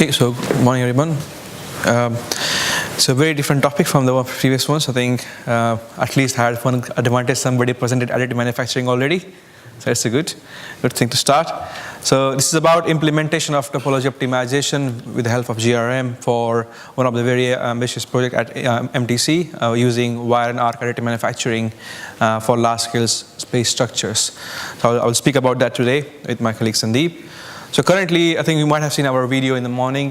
Okay, so good morning everyone. It's a very different topic from the previous ones. I think at least I had one advantage, somebody presented additive manufacturing already. So it's a good thing to start. So this is about implementation of topology optimization with the help of GRM for one of the very ambitious project at MTC using wire and arc additive manufacturing for large-scale space structures. So I will speak about that today with my colleague Sandeep. So currently, I think you might have seen our video in the morning.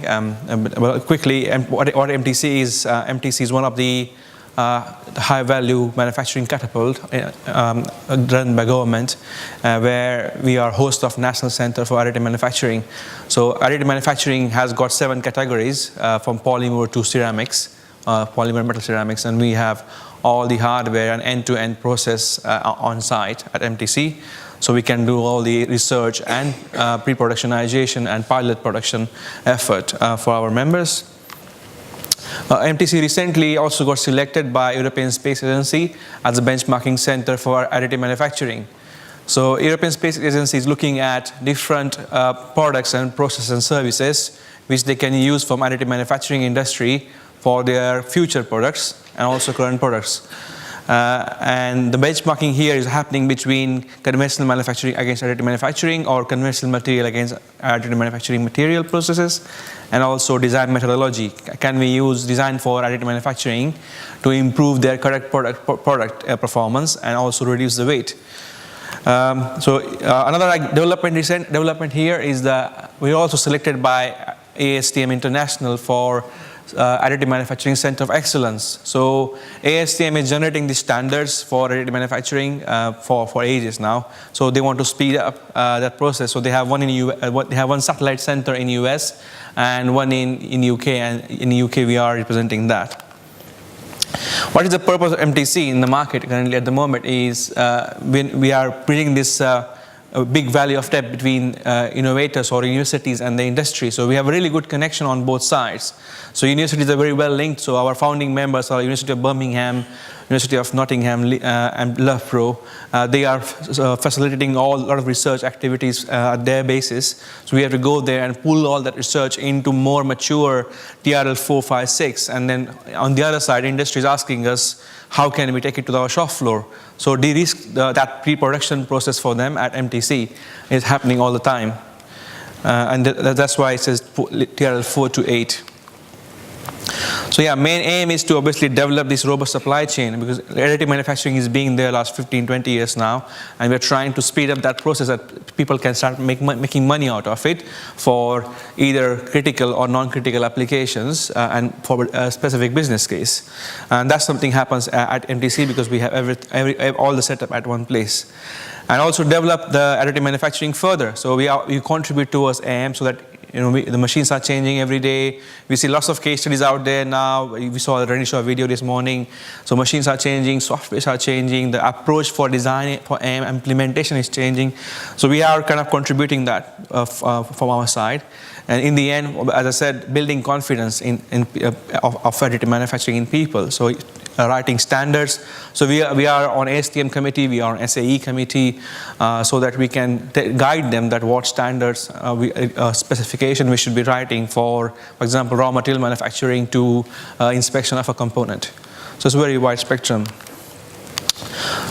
Quickly, what MTC is, MTC is one of the high-value manufacturing catapult run by government, where we are host of National Center for Additive Manufacturing. So additive manufacturing has got 7 categories from polymer to ceramics, polymer metal ceramics, and we have all the hardware and end-to-end process on site at MTC. So we can do all the research and pre-productionization and pilot production effort for our members. MTC recently also got selected by European Space Agency as a benchmarking center for additive manufacturing. So European Space Agency is looking at different products and processes and services which they can use from additive manufacturing industry for their future products and also current products. And the benchmarking here is happening between conventional manufacturing against additive manufacturing or conventional material against additive manufacturing material processes, and also design methodology. Can we use design for additive manufacturing to improve their correct product performance and also reduce the weight? Another recent development here is that we're also selected by ASTM International for Additive Manufacturing Center of Excellence. So ASTM is generating the standards for additive manufacturing for ages now. So they want to speed up that process. So they have one satellite center in US and one in UK, and in UK we are representing that. What is the purpose of MTC in the market currently at the moment is we are bringing this a big value of depth between innovators or universities and the industry. So we have a really good connection on both sides. So universities are very well linked. So our founding members are University of Birmingham, University of Nottingham, and Loughborough. They are facilitating a lot of research activities at their basis. So we have to go there and pull all that research into more mature TRL 4, 5, 6. And then on the other side, industry is asking us, how can we take it to our shop floor? So de-risk that pre-production process for them at MTC is happening all the time. And that's why it says TRL 4 to 8. So yeah, main aim is to obviously develop this robust supply chain, because additive manufacturing is being there last 15, 20 years now, and we're trying to speed up that process that people can start making money out of it for either critical or non-critical applications and for a specific business case. And that's something happens at MTC because we have all the setup at one place. And also develop the additive manufacturing further. So we contribute towards AM so that the machines are changing every day. We see lots of case studies out there now. We saw a Rennie Shaw video this morning. So machines are changing, softwares are changing, the approach for design, for implementation is changing. So we are kind of contributing that from our side. And in the end, as I said, building confidence of additive manufacturing in people. So writing standards. So we are on ASTM committee, we are on SAE committee, so that we can guide them that what standards, specification we should be writing for example, raw material manufacturing to inspection of a component. So it's a very wide spectrum.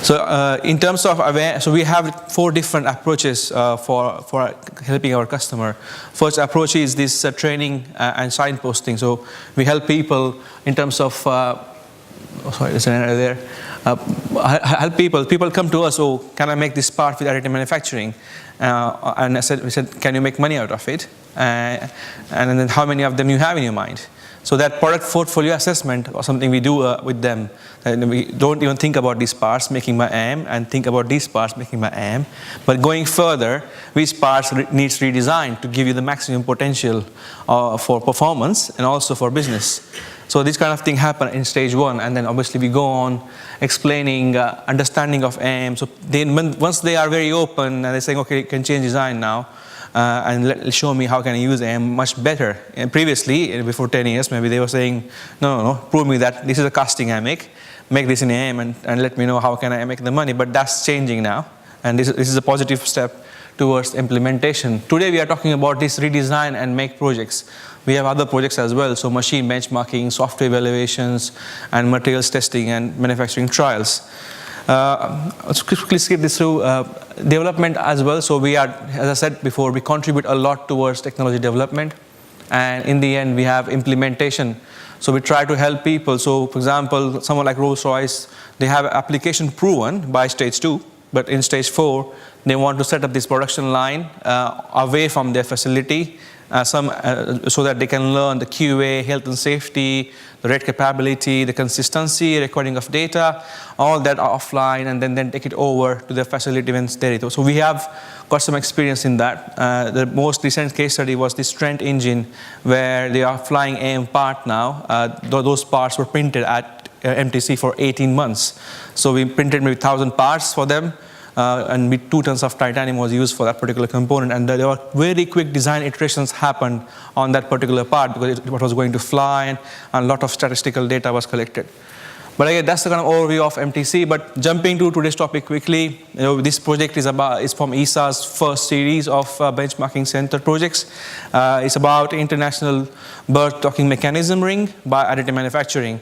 So in terms of awareness, so we have 4 different approaches for helping our customer. First approach is this training and signposting. So we help people in terms of sorry, there's an error there. Help people come to us, oh, can I make this part with additive manufacturing? And we said, can you make money out of it? And then how many of them you have in your mind? So that product portfolio assessment or something we do with them. And we don't even think about these parts making my AM and think about these parts making my AM. But going further, which parts needs redesign to give you the maximum potential for performance and also for business. So this kind of thing happen in stage 1, and then obviously we go on explaining understanding of AM. So once they are very open and they're saying, okay, you can change design now, and show me how can I use AM much better. And previously, before 10 years, maybe they were saying, no, prove me that this is a casting I make this in AM and let me know how can I make the money. But that's changing now, and this is a positive step towards implementation. Today we are talking about this redesign and make projects. We have other projects as well, so machine benchmarking, software evaluations, and materials testing and manufacturing trials. Let's quickly skip this through development as well. So we are, as I said before, we contribute a lot towards technology development, and in the end we have implementation. So we try to help people. So for example, someone like Rolls-Royce, they have application proven by stage 2, but in stage 4 they want to set up this production line away from their facility, so that they can learn the QA, health and safety, the rate capability, the consistency, recording of data, all that offline, and then take it over to their facility when it's ready. So we have got some experience in that. The most recent case study was this Trent engine, where they are flying AM part now. Those parts were printed at MTC for 18 months. So we printed maybe 1,000 parts for them. And with 2 tons of titanium was used for that particular component, and there were very quick design iterations happened on that particular part because it was going to fly, and a lot of statistical data was collected. But again, that's the kind of overview of MTC. But jumping to today's topic quickly, this project is from ESA's first series of benchmarking center projects. It's about international berth docking mechanism ring by Additive Manufacturing.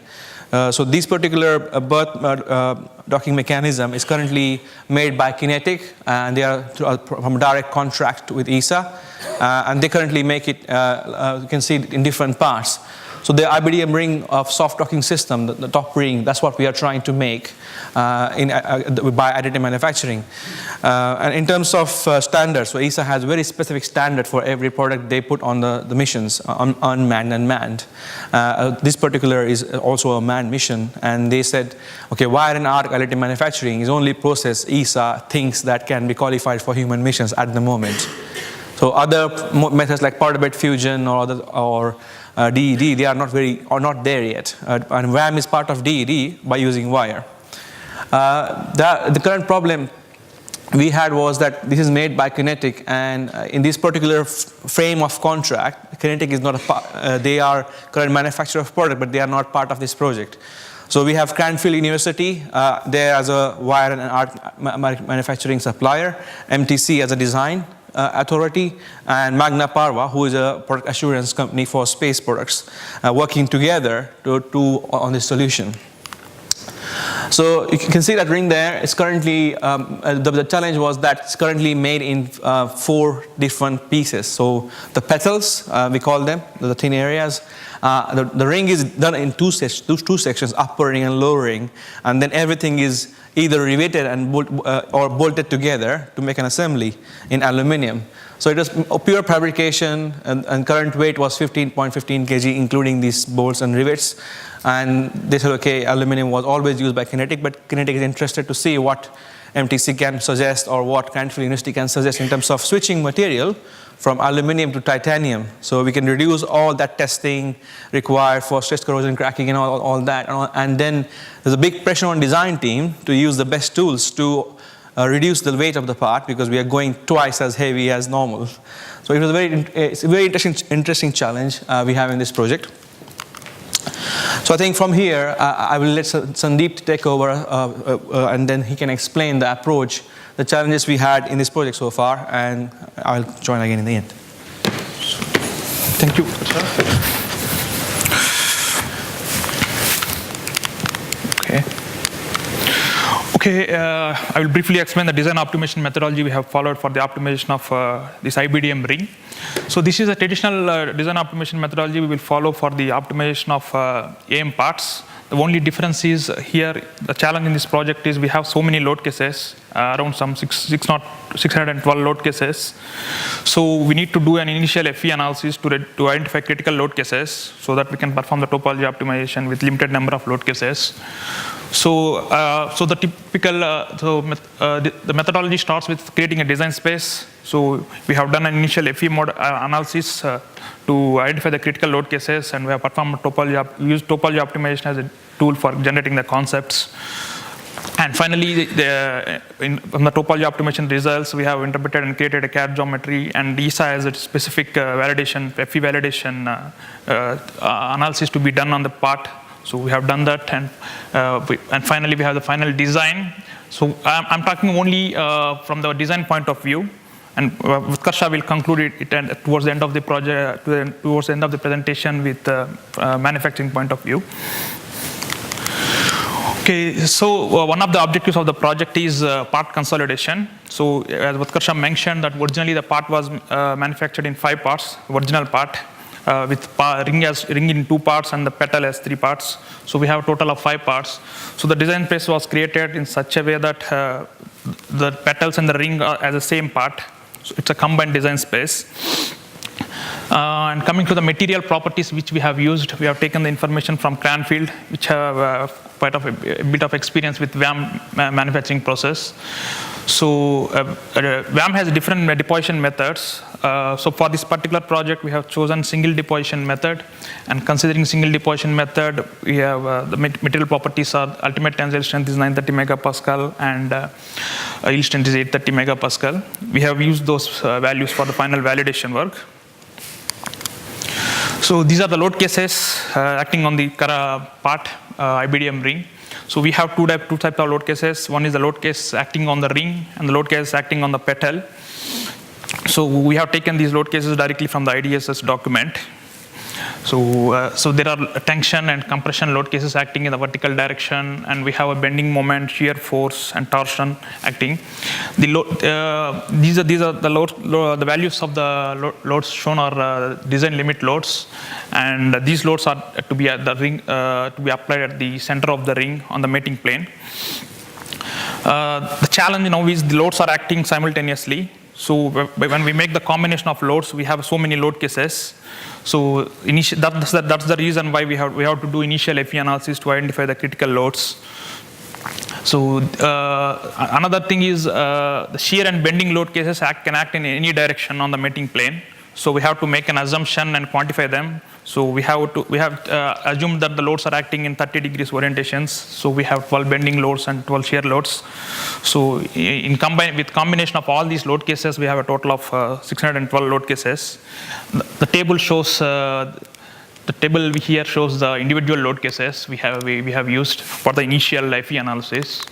So this particular berth docking mechanism is currently made by Kinetic, and they are from a direct contract with ESA, and they currently make it, you can see it in different parts. So the IBDM ring of soft docking system, the top ring, that's what we are trying to make by Additive Manufacturing. And in terms of standards, so ESA has very specific standard for every product they put on the missions, unmanned and manned. This particular is also a manned mission, and they said, okay, wire and arc additive manufacturing is only process ESA thinks that can be qualified for human missions at the moment. So other methods like powder bed fusion or DED, they are not there yet. And WAM is part of DED by using wire. The current problem we had was that this is made by Kinetic, and in this particular frame of contract, Kinetic is not a part. They are current manufacturer of product, but they are not part of this project. So we have Cranfield University there as a wire and arc manufacturing supplier, MTC as a design authority, and Magna Parva, who is a product assurance company for space products, working together on this solution. So you can see that ring there. It's currently, the challenge was that it's currently made in 4 different pieces. So the petals, we call them, the thin areas. The ring is done in two sections, upper ring and lower ring, and then everything is either riveted and or bolted together to make an assembly in aluminum. So it was pure fabrication, and current weight was 15.15 kg, including these bolts and rivets. And they said, okay, aluminum was always used by Kinetic, but Kinetic is interested to see what MTC can suggest or what Cranfield University can suggest in terms of switching material from aluminum to titanium. So we can reduce all that testing required for stress corrosion cracking and all that. And then there's a big pressure on design team to use the best tools to reduce the weight of the part, because we are going twice as heavy as normal. So it was it's a very interesting challenge we have in this project. So I think from here, I will let Sandeep take over, and then he can explain the approach, the challenges we had in this project so far, and I'll join again in the end. Thank you. Okay, I will briefly explain the design optimization methodology we have followed for the optimization of this IBDM ring. So this is a traditional design optimization methodology we will follow for the optimization of AM parts. The only difference is here, the challenge in this project is we have so many load cases, around some 612 load cases. So we need to do an initial FE analysis to identify critical load cases so that we can perform the topology optimization with limited number of load cases. So, the typical, the methodology starts with creating a design space. So we have done an initial FE mode analysis to identify the critical load cases, and we have performed used topology optimization as a tool for generating the concepts. And finally, from the topology optimization results, we have interpreted and created a CAD geometry, and ESA has a specific validation, FE validation analysis to be done on the part. So we have done that, and finally we have the final design. So I'm talking only from the design point of view, And Utkarsha will conclude it towards the end of the project, towards the end of the presentation with manufacturing point of view. Okay, so one of the objectives of the project is part consolidation. So as Utkarsha mentioned, that originally the part was manufactured in 5 parts, original part, with ring in 2 parts and the petal as 3 parts. So we have a total of 5 parts. So the design space was created in such a way that the petals and the ring are as the same part. So it's a combined design space. And coming to the material properties which we have used, we have taken the information from Cranfield, which have quite a bit of experience with VAM manufacturing process. So VAM has different deposition methods. So for this particular project, we have chosen single deposition method. And considering single deposition method, we have the material properties are ultimate tensile strength is 930 megapascal and yield strength is 830 megapascal. We have used those values for the final validation work. So these are the load cases acting on the part IBDM ring. So we have two types of load cases. One is the load case acting on the ring and the load case acting on the petal. So we have taken these load cases directly from the IDSS document. So there are tension and compression load cases acting in the vertical direction, and we have a bending moment, shear force, and torsion acting. These are the values of the loads shown are design limit loads, and these loads are to be at the ring to be applied at the center of the ring on the mating plane. The challenge now is the loads are acting simultaneously. So when we make the combination of loads, we have so many load cases. So that's the reason why we have to do initial FE analysis to identify the critical loads. So another thing is the shear and bending load cases can act in any direction on the mating plane. So we have to make an assumption and quantify them. So we have assumed that the loads are acting in 30 degrees orientations. So we have 12 bending loads and 12 shear loads. So with combination of all these load cases, we have a total of 612 load cases. The table shows the table here shows the individual load cases we have used for the initial FE analysis.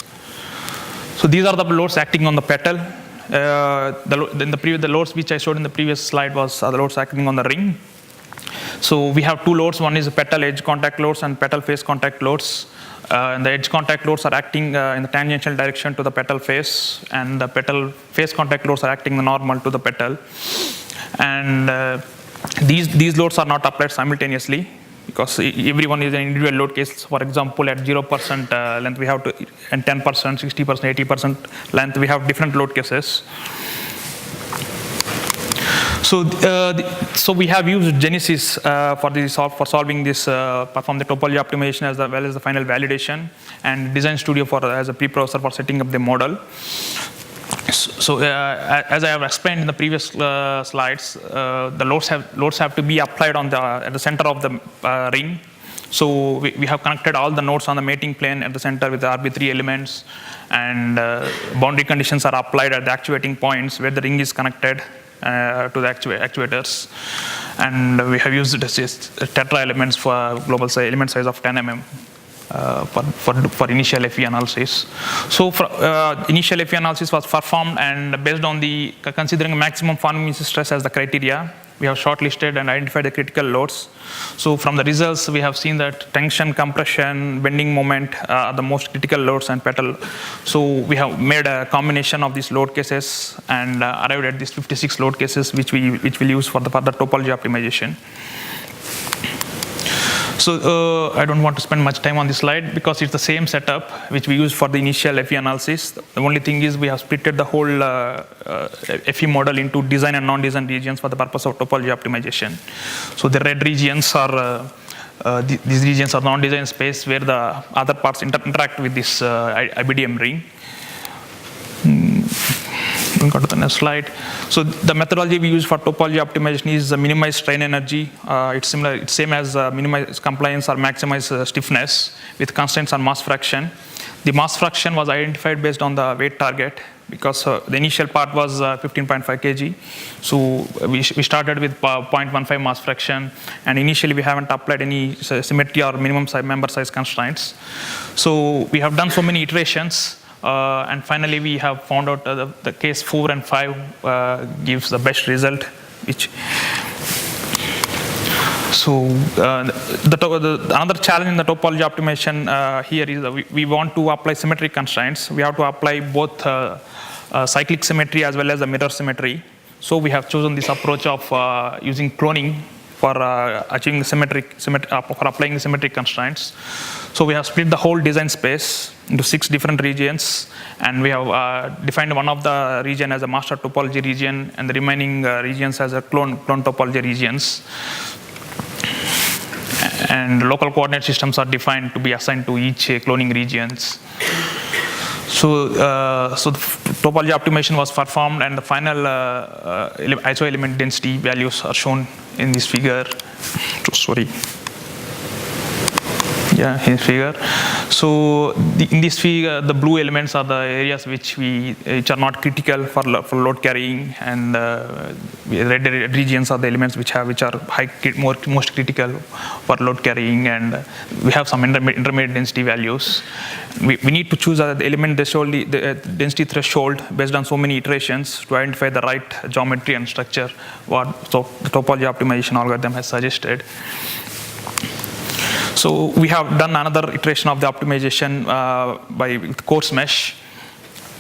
So these are the loads acting on the petal. The loads which I showed in the previous slide was the loads acting on the ring. So we have 2 loads. One is petal edge contact loads and petal face contact loads. And the edge contact loads are acting in the tangential direction to the petal face, and the petal face contact loads are acting the normal to the petal. And these loads are not applied simultaneously, because every one is an individual load case. For example, at 0% length, we have to, and 10%, 60%, 80% length, we have different load cases. So we have used Genesis for solving this, perform the topology optimization as well as the final validation, and Design Studio as a preprocessor for setting up the model. So as I have explained in the previous slides, the loads have to be applied at the center of the ring. So we have connected all the nodes on the mating plane at the center with the RB3 elements, and boundary conditions are applied at the actuating points where the ring is connected to the actuators. And we have used tetra elements for global element size of 10 mm. For initial FE analysis. So initial FE analysis was performed, and based on considering maximum forming stress as the criteria, we have shortlisted and identified the critical loads. So from the results, we have seen that tension, compression, bending moment are the most critical loads and petal. So we have made a combination of these load cases and arrived at these 56 load cases, which we'll use for the further topology optimization. So I don't want to spend much time on this slide because it's the same setup which we used for the initial FE analysis. The only thing is we have splitted the whole FE model into design and non-design regions for the purpose of topology optimization. So the red regions are these regions are non-design space where the other parts interact with this IBDM ring. We'll go to the next slide. So the methodology we use for topology optimization is minimize strain energy. It's same as minimize compliance or maximize stiffness with constraints on mass fraction. The mass fraction was identified based on the weight target, because the initial part was 15.5 kg. So we started with 0.15 mass fraction, and initially we haven't applied any symmetry or minimum member size constraints. So we have done so many iterations. And finally, we have found out the case 4 and 5 gives the best result, which. So another challenge in the topology optimization here is that we want to apply symmetry constraints. We have to apply both cyclic symmetry as well as the mirror symmetry. So we have chosen this approach of using cloning for achieving for applying the symmetry constraints. So we have split the whole design space into 6 different regions, and we have defined one of the region as a master topology region, and the remaining regions as a clone topology regions. And local coordinate systems are defined to be assigned to each cloning regions. So the topology optimization was performed, and the final iso element density values are shown in this figure. Sorry. Yeah, in this figure. So in this figure, the blue elements are the areas which are not critical for load carrying, and red regions are the elements which are most critical for load carrying, and we have some intermediate density values. We need to choose the element threshold, the density threshold based on so many iterations to identify the right geometry and structure. So the topology optimization algorithm has suggested. So we have done another iteration of the optimization with coarse mesh,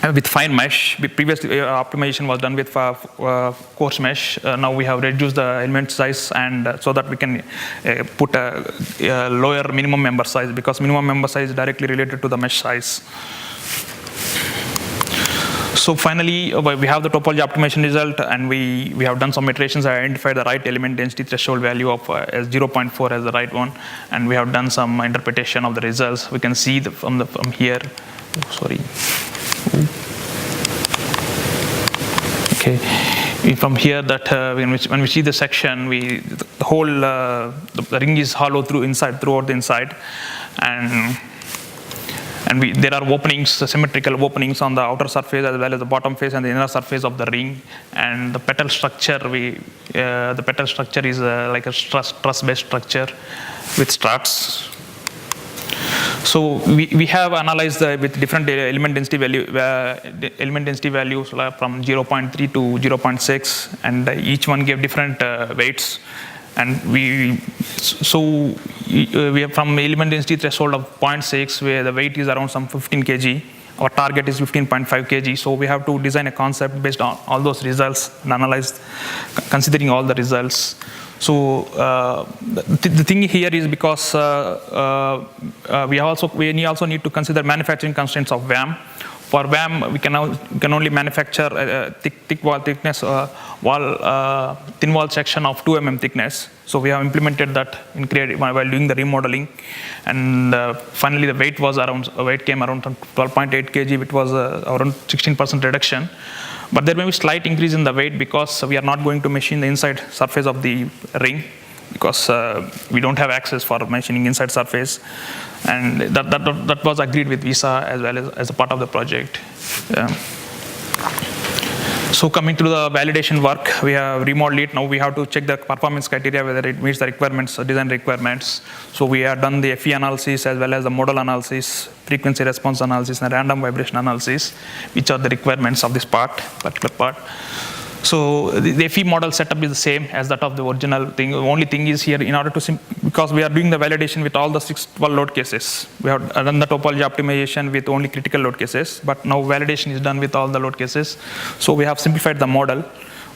with fine mesh. Previously, optimization was done with coarse mesh. Now we have reduced the element size, and so that we can put a lower minimum member size, because minimum member size is directly related to the mesh size. So finally, we have the topology optimization result, and we have done some iterations and identified the right element density threshold value of as 0.4 as the right one, and we have done some interpretation of the results. We can see from here. Oh, sorry. Okay. From here, that when we see the section, the whole the ring is hollow throughout the inside, and there are openings, symmetrical openings on the outer surface as well as the bottom face and the inner surface of the ring. And the petal structure, is like a truss-based structure with struts. So we have analyzed with different element density values from 0.3 to 0.6, and each one gave different weights. And we have from element density threshold of 0.6, where the weight is around some 15 kg. Our target is 15.5 kg. So we have to design a concept based on all those results and analyze, considering all the results. So the thing here is because we also need to consider manufacturing constraints of VAM. For VAM, we can only manufacture a thick wall thickness, thin wall section of 2 mm thickness. So we have implemented that while doing the remodeling, and finally the weight came around 12.8 kg, which was around 16% reduction. But there may be slight increase in the weight because we are not going to machine the inside surface of the ring, because we don't have access for machining inside surface, and that was agreed with Visa as well as a part of the project. So coming to the validation work, we have remodeled it. Now we have to check the performance criteria, whether it meets the requirements, design requirements. So we have done the FE analysis as well as the model analysis, frequency response analysis, and random vibration analysis, which are the requirements of this particular part. So the FE model setup is the same as that of the original thing. The only thing is here, in order to because we are doing the validation with all the 12 load cases. We have done the topology optimization with only critical load cases, but now validation is done with all the load cases. So we have simplified the model.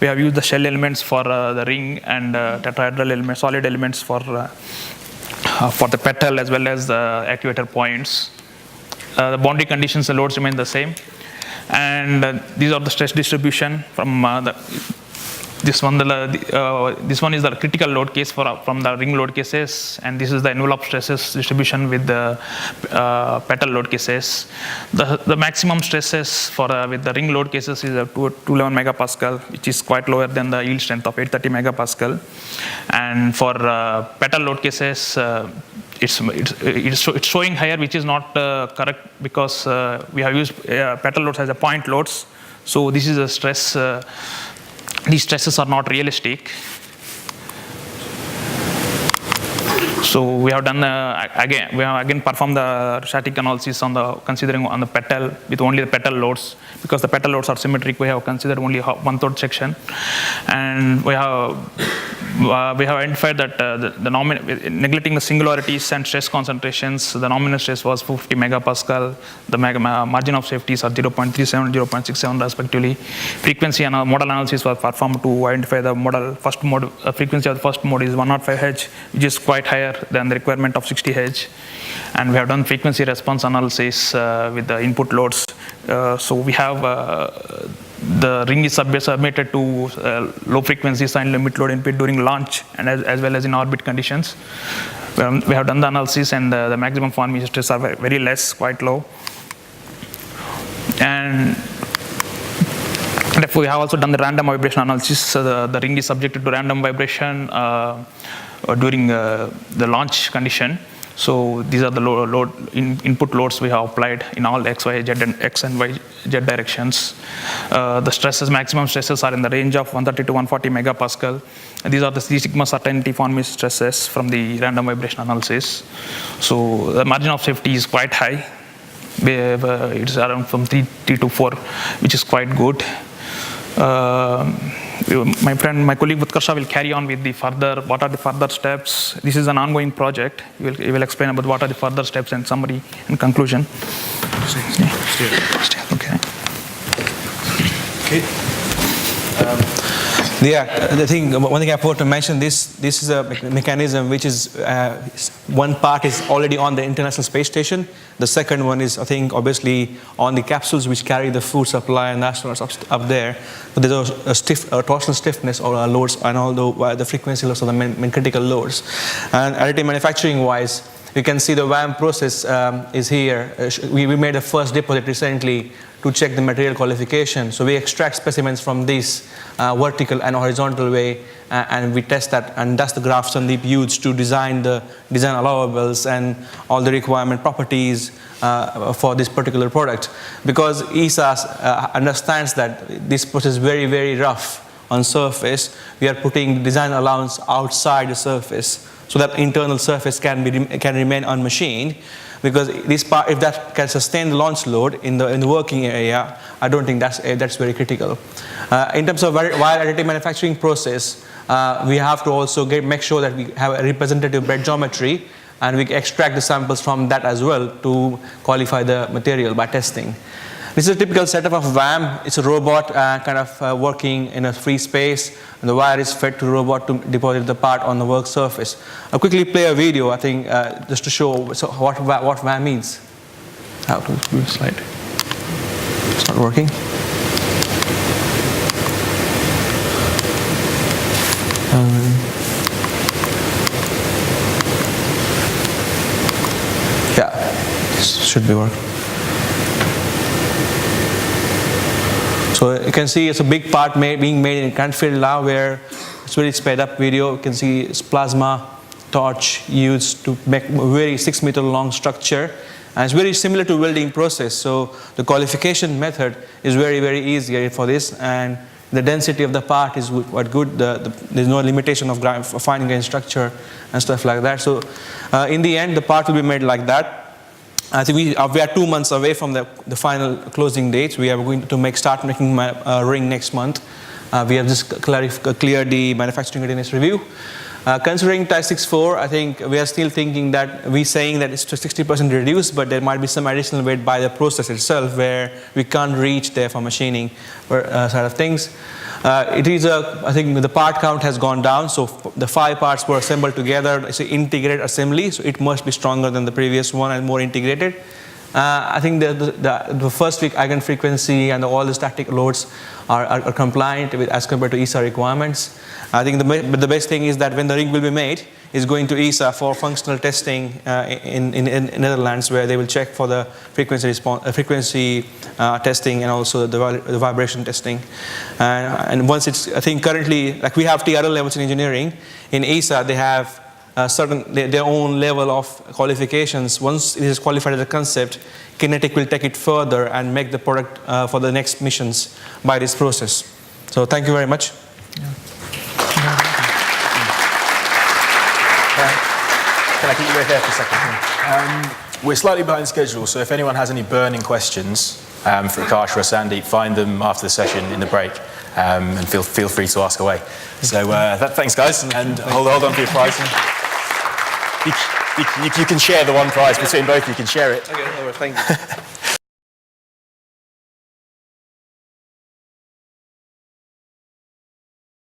We have used the shell elements for the ring, and tetrahedral elements, solid elements for the petal as well as the actuator points. The boundary conditions, the loads remain the same. And these are the stress distribution from this one. This one is the critical load case from the ring load cases, and this is the envelope stresses distribution with the petal load cases. The maximum stresses with the ring load cases is 211 megapascal, which is quite lower than the yield strength of 830 megapascal. And for petal load cases, it's showing higher, which is not correct, because we have used petal loads as a point loads. So this is a stress. These stresses are not realistic. So we have done we have again performed the static analysis on considering on the petal with only the petal loads, because the petal loads are symmetric. We have considered only 1/3 section, and we have identified that neglecting the singularities and stress concentrations, the nominal stress was 50 megapascal. The margin of safeties are 0.37 and 0.67 respectively. Frequency and model analysis was performed to identify the first mode. Frequency of the first mode is 105 Hz, which is quite higher than the requirement of 60 Hz. And we have done frequency response analysis with the input loads. So we have the ring is submitted to low frequency sign limit load input during launch and as well as in orbit conditions. We have done the analysis, and the maximum formation stress are very less, quite low. And we have also done the random vibration analysis. The ring is subjected to random vibration during the launch condition. So these are the input loads we have applied in all X, Y, Z, and X and Y, Z directions. The maximum stresses are in the range of 130 to 140 megapascal. And these are the C sigma certainty formation stresses from the random vibration analysis. So the margin of safety is quite high. It's around from 3 to 4, which is quite good. My colleague Utkarsha will carry on with what are the further steps. This is an ongoing project. He will explain about what are the further steps and summary and conclusion. Okay. I think one thing I forgot to mention, this is a mechanism which is, one part is already on the International Space Station. The second one is, I think, obviously on the capsules which carry the food supply and the astronauts up there. But there's a torsional stiffness or loads, and although the frequency loads are the main critical loads. And additive manufacturing wise, you can see the VAM process is here. We made a first deposit recently to check the material qualification. So we extract specimens from this vertical and horizontal way, and we test that, and that's the graph Sandeep used to design the design allowables and all the requirement properties for this particular product. Because ESA understands that this process is very, very rough on surface, we are putting design allowance outside the surface so that internal surface can remain unmachined. Because this part, if that can sustain the launch load in the working area, I don't think that's very critical. In terms of wire additive manufacturing process, we have to also make sure that we have a representative bed geometry, and we extract the samples from that as well to qualify the material by testing. This is a typical setup of VAM. It's a robot kind of working in a free space, and the wire is fed to the robot to deposit the part on the work surface. I'll quickly play a video, I think, just to show what VAM means. How to do a slide. It's not working. Yeah, this should be working. So you can see it's a big part being made in Cranfield now, where it's very sped up video. You can see it's plasma torch used to make a very 6-meter long structure. And it's very similar to welding process. So the qualification method is very, very easy for this. And the density of the part is quite good. There's no limitation of fine grained structure and stuff like that. So in the end, the part will be made like that. I think we are 2 months away from the final closing date. We are going to start making my ring next month. We have just cleared the manufacturing readiness review. Considering Type 64, I think we are still thinking that we're saying that it's to 60% reduced, but there might be some additional weight by the process itself where we can't reach there for machining side of things. I think the part count has gone down, so the 5 parts were assembled together. It's an integrated assembly, so it must be stronger than the previous one and more integrated. I think the first week eigenfrequency and all the static loads are compliant as compared to ESA requirements. I think the best thing is that when the ring will be made, is going to ESA for functional testing in Netherlands, where they will check for the frequency testing and also the vibration testing. And once it's, I think currently, like we have TRL levels in engineering, in ESA they have their own level of qualifications. Once it is qualified as a concept, Kinetic will take it further and make the product for the next missions by this process. So thank you very much. Can I keep you both there for a second? We're slightly behind schedule, so if anyone has any burning questions for Utkarsha or Sandeep, find them after the session in the break, and feel free to ask away. So thanks, guys, and hold on for your prize. You can share the one prize between both. You can share it. Okay, thank you.